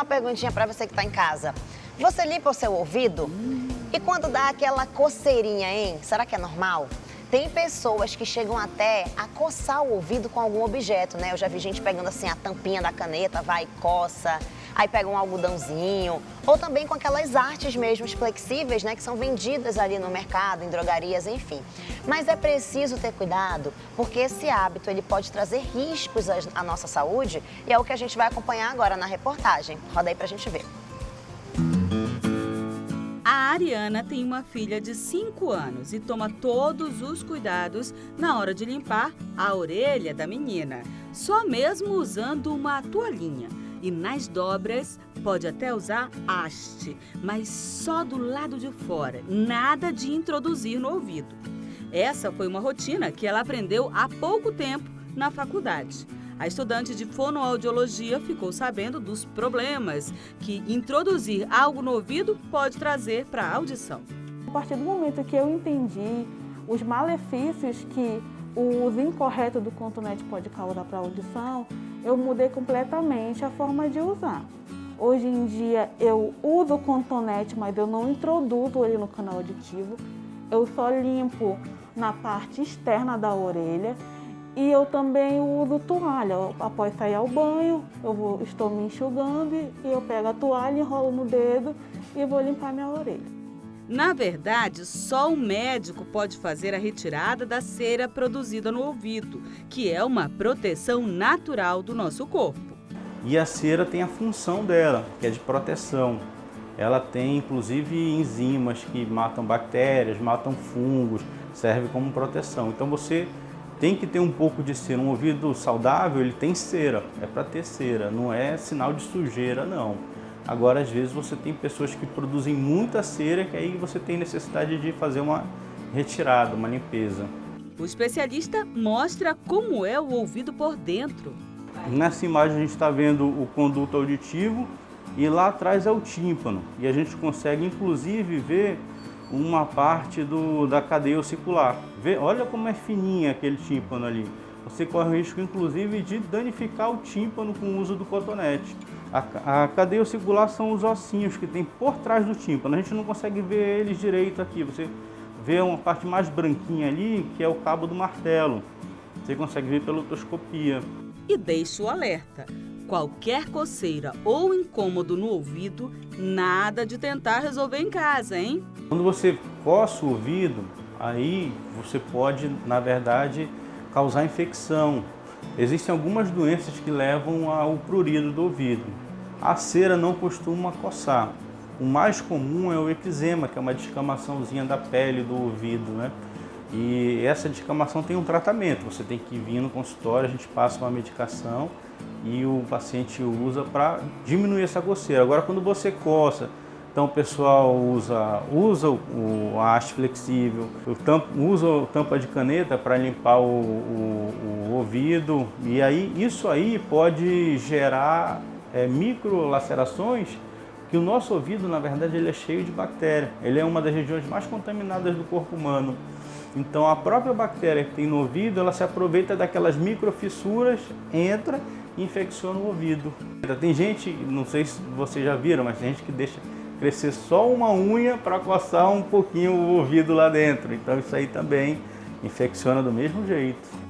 perguntinha para você que está em casa. Você limpa o seu ouvido? E quando dá aquela coceirinha, hein? Será que é normal? Tem pessoas que chegam até a coçar o ouvido com algum objeto, né? Eu já vi gente pegando assim a tampinha da caneta, vai e coça, aí pega um algodãozinho, ou também com aquelas artes mesmo flexíveis, né? Que são vendidas ali no mercado, em drogarias, enfim. Mas é preciso ter cuidado, porque esse hábito ele pode trazer riscos à nossa saúde e é o que a gente vai acompanhar agora na reportagem. Roda aí pra gente ver. A Ariana tem uma filha de 5 anos e toma todos os cuidados na hora de limpar a orelha da menina, só mesmo usando uma toalhinha. E nas dobras pode até usar haste, mas só do lado de fora, nada de introduzir no ouvido. Essa foi uma rotina que ela aprendeu há pouco tempo na faculdade. A estudante de fonoaudiologia ficou sabendo dos problemas que introduzir algo no ouvido pode trazer para a audição. A partir do momento que eu entendi os malefícios que o uso incorreto do cotonete pode causar para a audição, eu mudei completamente a forma de usar. Hoje em dia eu uso o cotonete, mas eu não introduzo ele no canal auditivo. Eu só limpo na parte externa da orelha. E eu também uso toalha. Após sair ao banho, estou me enxugando e eu pego a toalha, enrolo no dedo e vou limpar minha orelha. Na verdade, só o médico pode fazer a retirada da cera produzida no ouvido, que é uma proteção natural do nosso corpo. E a cera tem a função dela, que é de proteção. Ela tem, inclusive, enzimas que matam bactérias, matam fungos, serve como proteção. Então você tem que ter um pouco de cera. Um ouvido saudável, ele tem cera, é para ter cera, não é sinal de sujeira, não. Agora, às vezes, você tem pessoas que produzem muita cera, que aí você tem necessidade de fazer uma retirada, uma limpeza. O especialista mostra como é o ouvido por dentro. Nessa imagem a gente está vendo o conduto auditivo e lá atrás é o tímpano. E a gente consegue, inclusive, ver uma parte da cadeia ossicular. Olha como é fininha aquele tímpano ali. Você corre o risco, inclusive, de danificar o tímpano com o uso do cotonete. A cadeia ossicular são os ossinhos que tem por trás do tímpano. A gente não consegue ver eles direito aqui. Você vê uma parte mais branquinha ali, que é o cabo do martelo. Você consegue ver pela otoscopia. E deixa o alerta. Qualquer coceira ou incômodo no ouvido, nada de tentar resolver em casa, hein? Quando você coça o ouvido, aí você pode, na verdade, causar infecção. Existem algumas doenças que levam ao prurido do ouvido. A cera não costuma coçar. O mais comum é o eczema, que é uma descamaçãozinha da pele do ouvido, né? E essa descamação tem um tratamento. Você tem que vir no consultório, a gente passa uma medicação e o paciente usa para diminuir essa coceira. Agora, quando você coça, então o pessoal usa a haste flexível, usa a tampa de caneta para limpar o ouvido, e aí isso aí pode gerar microlacerações, que o nosso ouvido, na verdade, ele é cheio de bactéria. Ele é uma das regiões mais contaminadas do corpo humano. Então a própria bactéria que tem no ouvido, ela se aproveita daquelas microfissuras, entra e infecciona o ouvido. Tem gente, não sei se vocês já viram, mas tem gente que deixa crescer só uma unha para coçar um pouquinho o ouvido lá dentro. Então isso aí também infecciona do mesmo jeito.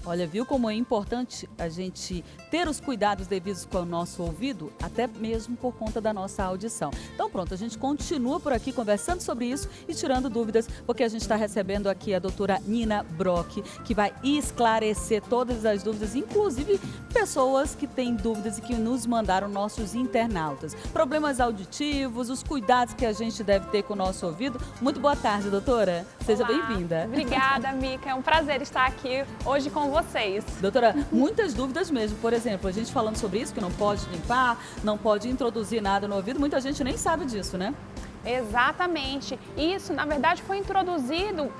Olha, viu como é importante a gente ter os cuidados devidos com o nosso ouvido, até mesmo por conta da nossa audição. Então pronto, a gente continua por aqui conversando sobre isso e tirando dúvidas, porque a gente está recebendo aqui a doutora Nina Brock, que vai esclarecer todas as dúvidas, inclusive pessoas que têm dúvidas e que nos mandaram nossos internautas. Problemas auditivos, os cuidados que a gente deve ter com o nosso ouvido. Muito boa tarde, doutora. Seja bem-vinda. Obrigada, Mica. É um prazer estar aqui hoje com vocês. Doutora, muitas dúvidas mesmo. Por exemplo, a gente falando sobre isso, que não pode limpar, não pode introduzir nada no ouvido, muita gente nem sabe disso, né? Exatamente. Isso, na verdade, foi introduzido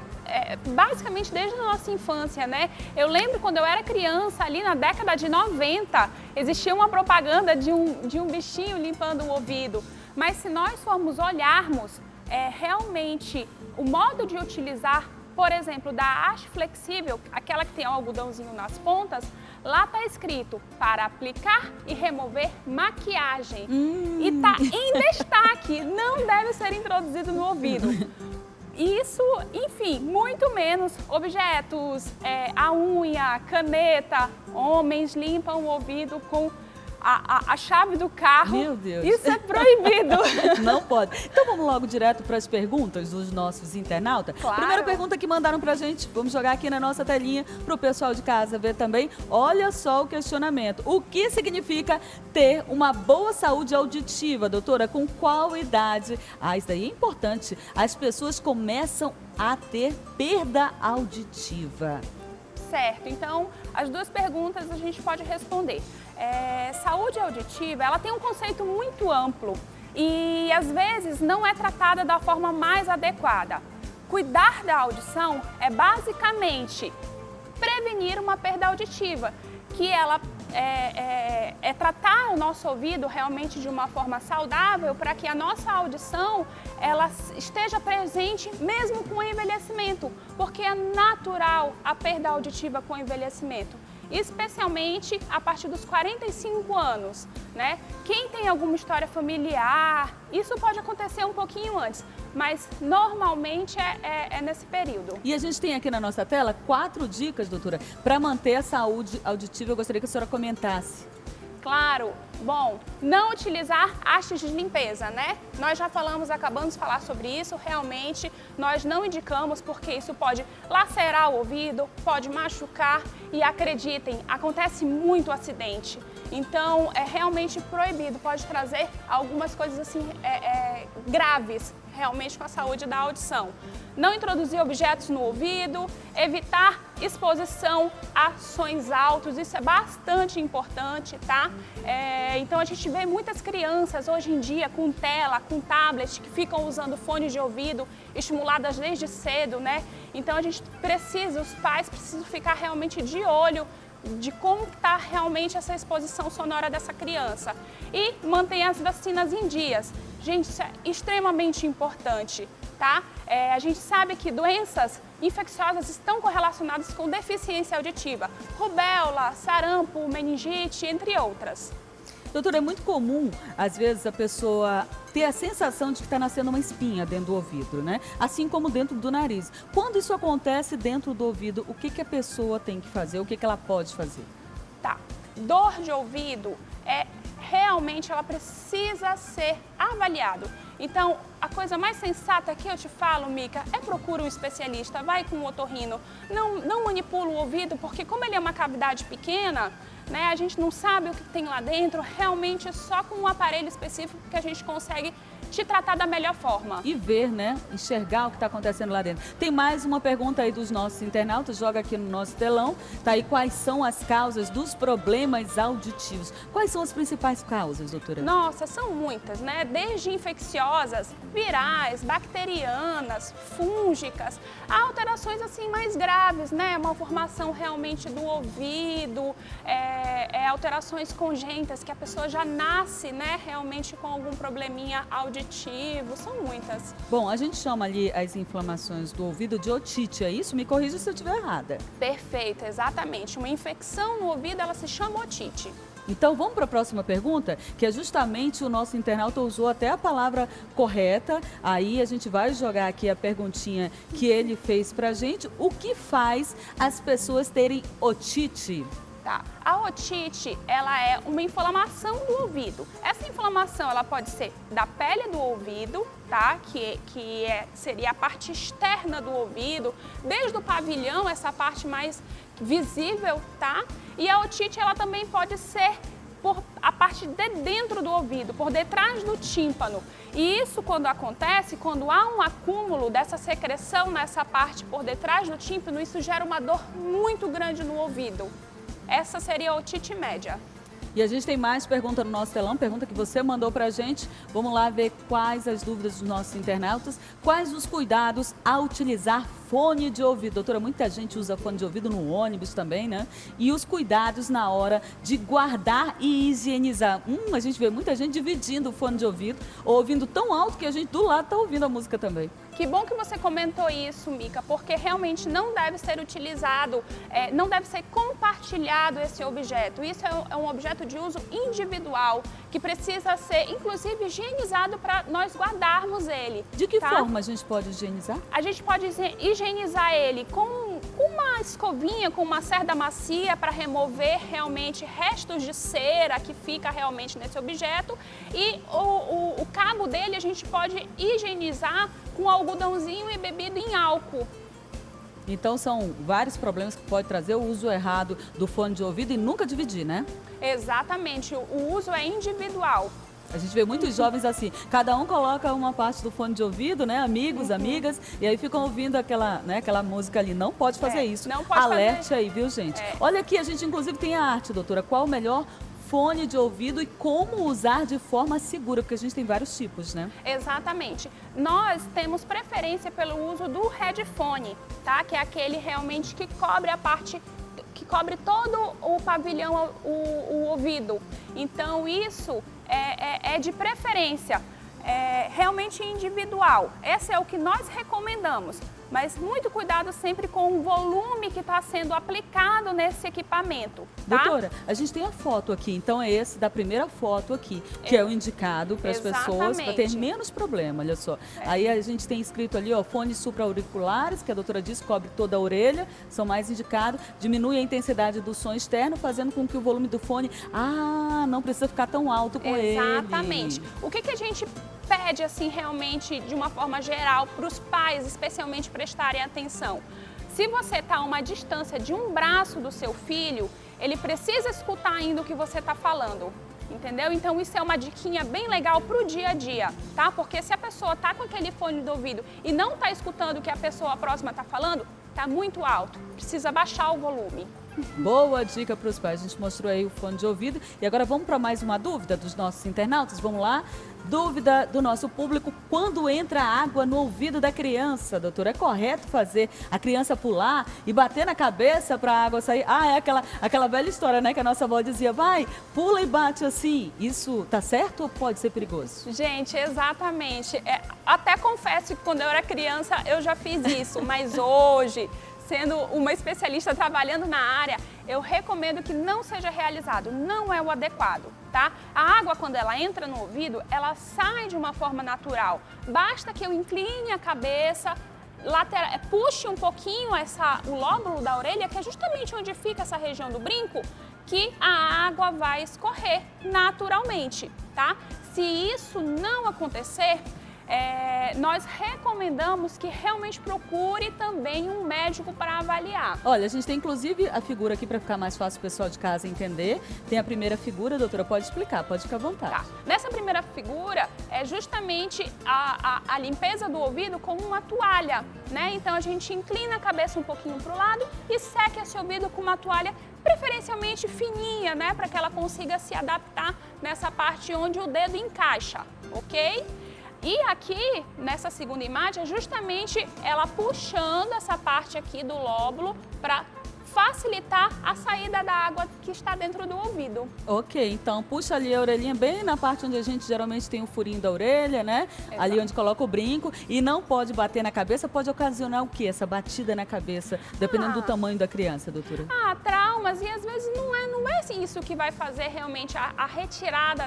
basicamente desde a nossa infância, né? Eu lembro quando eu era criança, ali na década de 90, existia uma propaganda de um bichinho limpando o ouvido. Mas se nós formos olharmos realmente o modo de utilizar, por exemplo, da haste flexível, aquela que tem o algodãozinho nas pontas, lá tá escrito para aplicar e remover maquiagem. E tá em destaque, não deve ser introduzido no ouvido. Isso, enfim, muito menos objetos, a unha, caneta. Homens limpam o ouvido com a chave do carro. Meu Deus. Isso é proibido. Não pode. Então vamos logo direto para as perguntas dos nossos internautas. Claro. Primeira pergunta que mandaram pra gente, vamos jogar aqui na nossa telinha para o pessoal de casa ver também. Olha só o questionamento. O que significa ter uma boa saúde auditiva, doutora? Com qual idade? Isso daí é importante. As pessoas começam a ter perda auditiva. Certo, então as duas perguntas a gente pode responder. Saúde auditiva, ela tem um conceito muito amplo e às vezes não é tratada da forma mais adequada. Cuidar da audição é basicamente prevenir uma perda auditiva, que ela é tratar o nosso ouvido realmente de uma forma saudável para que a nossa audição ela esteja presente mesmo com o envelhecimento, porque é natural a perda auditiva com o envelhecimento, especialmente a partir dos 45 anos, né? Quem tem alguma história familiar, isso pode acontecer um pouquinho antes, mas normalmente é nesse período. E a gente tem aqui na nossa tela 4 dicas, doutora, para manter a saúde auditiva. Eu gostaria que a senhora comentasse. Claro. Bom, não utilizar hastes de limpeza, né? Nós já acabamos de falar sobre isso, realmente nós não indicamos porque isso pode lacerar o ouvido, pode machucar e acreditem, acontece muito acidente. Então é realmente proibido, pode trazer algumas coisas assim graves realmente com a saúde da audição. Não introduzir objetos no ouvido, evitar exposição a sons altos, isso é bastante importante, tá? Então a gente vê muitas crianças hoje em dia com tela, com tablet, que ficam usando fone de ouvido, estimuladas desde cedo, né? Então a gente precisa, os pais precisam ficar realmente de olho de como está realmente essa exposição sonora dessa criança. E mantenha as vacinas em dias. Gente, isso é extremamente importante, tá? A gente sabe que doenças infecciosas estão correlacionadas com deficiência auditiva. Rubéola, sarampo, meningite, entre outras. Doutora, é muito comum, às vezes, a pessoa ter a sensação de que está nascendo uma espinha dentro do ouvido, né? Assim como dentro do nariz. Quando isso acontece dentro do ouvido, o que a pessoa tem que fazer? O que ela pode fazer? Tá. Dor de ouvido realmente ela precisa ser avaliado. Então, a coisa mais sensata que eu te falo, Mica, procura um especialista, vai com um otorrino. Não manipula o ouvido, porque como ele é uma cavidade pequena, né, a gente não sabe o que tem lá dentro, realmente é só com um aparelho específico que a gente consegue te tratar da melhor forma. E ver, né? Enxergar o que está acontecendo lá dentro. Tem mais uma pergunta aí dos nossos internautas, joga aqui no nosso telão. Tá aí, quais são as causas dos problemas auditivos? Quais são as principais causas, doutora? Nossa, são muitas, né? Desde infecciosas, virais, bacterianas, fúngicas, alterações assim mais graves, né? Uma formação realmente do ouvido, alterações congênitas, que a pessoa já nasce, né? Realmente com algum probleminha auditivo, são muitas. Bom, a gente chama ali as inflamações do ouvido de otite, é isso? Me corrija se eu estiver errada. Perfeito, exatamente. Uma infecção no ouvido, ela se chama otite. Então vamos para a próxima pergunta, que é justamente o nosso internauta usou até a palavra correta. Aí a gente vai jogar aqui a perguntinha que ele fez pra gente. O que faz as pessoas terem otite? Tá. A otite, ela é uma inflamação do ouvido. Essa inflamação, ela pode ser da pele do ouvido, tá? Seria a parte externa do ouvido, desde o pavilhão, essa parte mais visível, tá? E a otite, ela também pode ser por a parte de dentro do ouvido, por detrás do tímpano. E isso, quando acontece, quando há um acúmulo dessa secreção nessa parte por detrás do tímpano, isso gera uma dor muito grande no ouvido. Essa seria a otite média. E a gente tem mais pergunta no nosso telão, pergunta que você mandou pra gente. Vamos lá ver quais as dúvidas dos nossos internautas. Quais os cuidados a utilizar fone de ouvido? Doutora, muita gente usa fone de ouvido no ônibus também, né? E os cuidados na hora de guardar e higienizar. A gente vê muita gente dividindo o fone de ouvido, ouvindo tão alto que a gente do lado tá ouvindo a música também. Que bom que você comentou isso, Mica, porque realmente não deve ser utilizado, não deve ser compartilhado esse objeto. Isso é um objeto de uso individual, que precisa ser, inclusive, higienizado para nós guardarmos ele. De que tá? forma a gente pode higienizar? A gente pode higienizar ele com uma escovinha, com uma cerda macia para remover realmente restos de cera que fica realmente nesse objeto. E o cabo dele a gente pode higienizar com algodãozinho e bebido em álcool. Então são vários problemas que pode trazer o uso errado do fone de ouvido e nunca dividir, né? Exatamente, o uso é individual. A gente vê muitos jovens assim, cada um coloca uma parte do fone de ouvido, né? Amigos, amigas, e aí ficam ouvindo aquela música ali. Não pode fazer isso. Não pode Alerte fazer. aí, viu, gente? Olha aqui, a gente inclusive tem a arte, doutora. Qual o melhor fone de ouvido e como usar de forma segura? Porque a gente tem vários tipos, né? Exatamente. Nós temos preferência pelo uso do headphone, tá? Que é aquele realmente que cobre a parte, que cobre todo o pavilhão, o ouvido. Então, isso é de preferência, realmente individual. Esse é o que nós recomendamos. Mas muito cuidado sempre com o volume que está sendo aplicado nesse equipamento, tá? Doutora, a gente tem a foto aqui, então é esse da primeira foto aqui, que é o indicado para as pessoas, para ter menos problema, olha só. Aí a gente tem escrito ali, ó, fones supraauriculares, que a doutora disse, cobre toda a orelha, são mais indicados, diminui a intensidade do som externo, fazendo com que o volume do fone, não precisa ficar tão alto com ele. Exatamente. O que a gente pede, assim, realmente, de uma forma geral, para os pais, especialmente, prestarem atenção? Se você está a uma distância de um braço do seu filho, ele precisa escutar ainda o que você está falando, entendeu? Então, isso é uma diquinha bem legal para o dia a dia, tá? Porque se a pessoa está com aquele fone do ouvido e não está escutando o que a pessoa próxima está falando, está muito alto, precisa baixar o volume. Boa dica para os pais. A gente mostrou aí o fone de ouvido. E agora vamos para mais uma dúvida dos nossos internautas. Vamos lá. Dúvida do nosso público. Quando entra água no ouvido da criança, doutora, é correto fazer a criança pular e bater na cabeça para a água sair? É aquela velha história, né? Que a nossa avó dizia, vai, pula e bate assim. Isso tá certo ou pode ser perigoso? Gente, exatamente. Até confesso que quando eu era criança eu já fiz isso, mas hoje, sendo uma especialista trabalhando na área, eu recomendo que não seja realizado, não é o adequado, tá? A água, quando ela entra no ouvido, ela sai de uma forma natural. Basta que eu incline a cabeça, puxe um pouquinho o lóbulo da orelha, que é justamente onde fica essa região do brinco, que a água vai escorrer naturalmente, tá? Se isso não acontecer, nós recomendamos que realmente procure também um médico para avaliar. Olha, a gente tem inclusive a figura aqui para ficar mais fácil o pessoal de casa entender. Tem a primeira figura, doutora, pode explicar, pode ficar à vontade. Tá. Nessa primeira figura é justamente a limpeza do ouvido com uma toalha, né? Então a gente inclina a cabeça um pouquinho para o lado e seca esse ouvido com uma toalha preferencialmente fininha, né? Para que ela consiga se adaptar nessa parte onde o dedo encaixa, ok? E aqui, nessa segunda imagem, é justamente ela puxando essa parte aqui do lóbulo para facilitar a saída da água que está dentro do ouvido. Ok, então puxa ali a orelhinha bem na parte onde a gente geralmente tem o furinho da orelha, né? Exato. Ali onde coloca o brinco. E não pode bater na cabeça, pode ocasionar o quê? Essa batida na cabeça, dependendo do tamanho da criança, doutora. Traumas, e às vezes não é isso que vai fazer realmente a retirada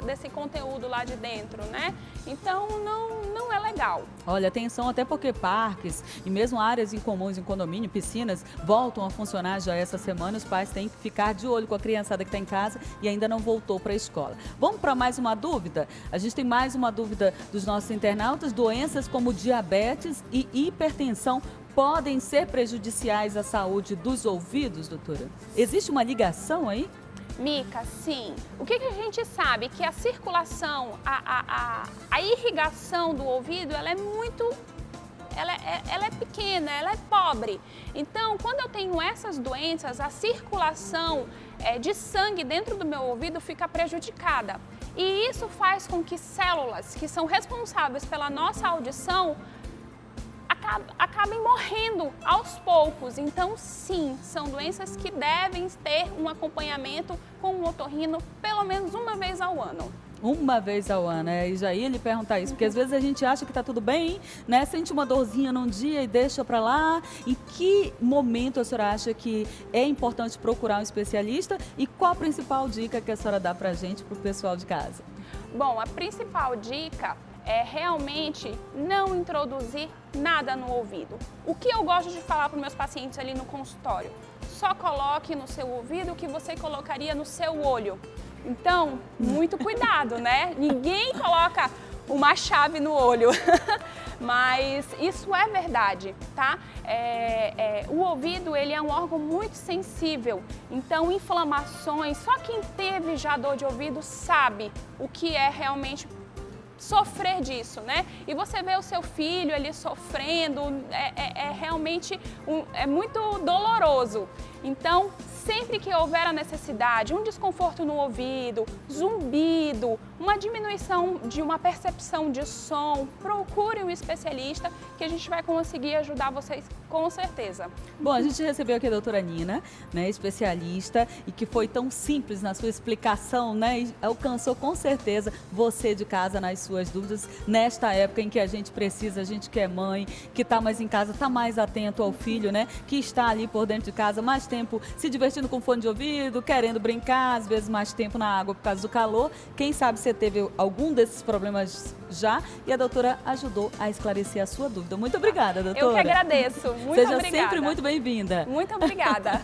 desse conteúdo lá de dentro, né? Então não é legal. Olha, atenção, até porque parques e mesmo áreas incomuns em condomínio, piscinas, voltam a funcionar já essa semana. Os pais têm que ficar de olho com a criançada que está em casa e ainda não voltou para a escola. Vamos para mais uma dúvida? A gente tem mais uma dúvida dos nossos internautas. Doenças como diabetes e hipertensão podem ser prejudiciais à saúde dos ouvidos, doutora? Existe uma ligação aí? Mica, sim. O que a gente sabe? Que a circulação, a irrigação do ouvido, ela é muito... Ela é pequena, ela é pobre. Então, quando eu tenho essas doenças, a circulação de sangue dentro do meu ouvido fica prejudicada. E isso faz com que células que são responsáveis pela nossa audição acabem morrendo aos poucos. Então, sim, são doenças que devem ter um acompanhamento com um otorrino pelo menos uma vez ao ano. Uma vez ao ano, e já ia lhe perguntar isso, porque às vezes a gente acha que tá tudo bem, né? Sente uma dorzinha num dia e deixa pra lá. Em que momento a senhora acha que é importante procurar um especialista e qual a principal dica que a senhora dá pra gente, pro pessoal de casa? Bom, a principal dica é realmente não introduzir nada no ouvido. O que eu gosto de falar para os meus pacientes ali no consultório? Só coloque no seu ouvido o que você colocaria no seu olho. Então, muito cuidado, né? Ninguém coloca uma chave no olho, mas isso é verdade, tá? O ouvido, ele é um órgão muito sensível, então inflamações, só quem teve já dor de ouvido sabe o que é realmente sofrer disso, né? E você vê o seu filho ali sofrendo, realmente é muito doloroso. Então, sempre que houver a necessidade, um desconforto no ouvido, zumbido, uma diminuição de uma percepção de som, procure um especialista que a gente vai conseguir ajudar vocês com certeza. Bom, a gente recebeu aqui a doutora Nina, né, especialista, e que foi tão simples na sua explicação, né, e alcançou com certeza você de casa nas suas dúvidas, nesta época em que a gente precisa, a gente que é mãe, que está mais em casa, está mais atento ao filho, né, que está ali por dentro de casa, mais tempo se divertindo com fone de ouvido, querendo brincar, às vezes mais tempo na água por causa do calor. Quem sabe você teve algum desses problemas já e a doutora ajudou a esclarecer a sua dúvida. Muito obrigada, doutora. Eu que agradeço. Muito Seja obrigada. sempre muito bem-vinda. Muito obrigada.